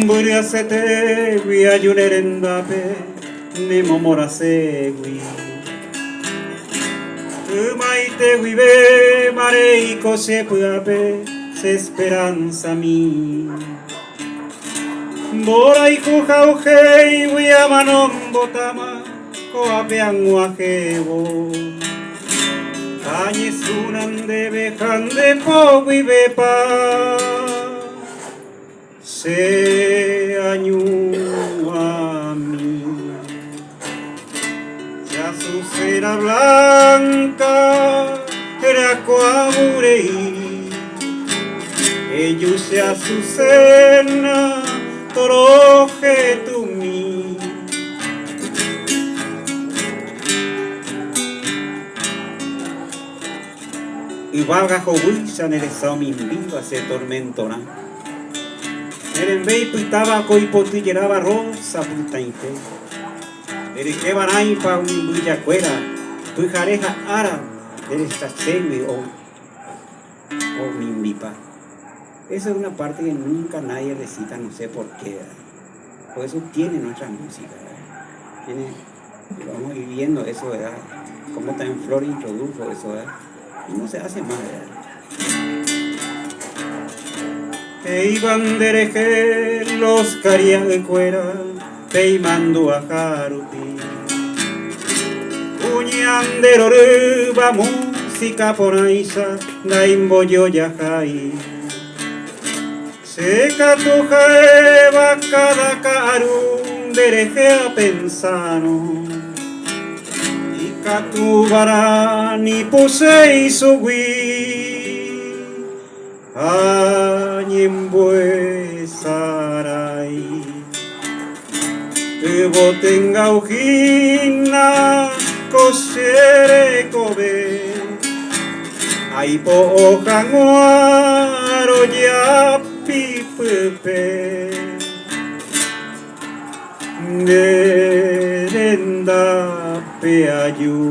Buriasete viayunerendape nemomorasegui Maite vive mareiko sepuape se esperanza mi Borai jujaujei viamanon botama koapean guajebo Añesunan de bejan de po vivepa se añua mí ya su cera blanca era coaburei ellos ya su cena toroje tu mí y valga jobuisa nerezao mi viva se tormentona Erenbei pitaba coipotillera rosa putainte. Erike banaipa un bullacuera. Tuijareja ara. Esta segue o mimbipa. Esa es una parte que nunca nadie recita, no sé por qué. Por eso tiene nuestra música. Tiene, vamos viviendo eso, ¿verdad? Como también Flor introdujo eso, ¿verdad? Y no se hace más, ¿verdad? Iban dereje los carías de cuera, peimando a Jarupi. Uñandero ruba música por aisa, daimbo yo yajai. Seca tu jeva cada carum dereje a pensano. Y catu barani posei sugui. Añembue sarai Ebo tenga ujina Kosere kobe Aipo ojanguaro ya pipepe Nerenda peayu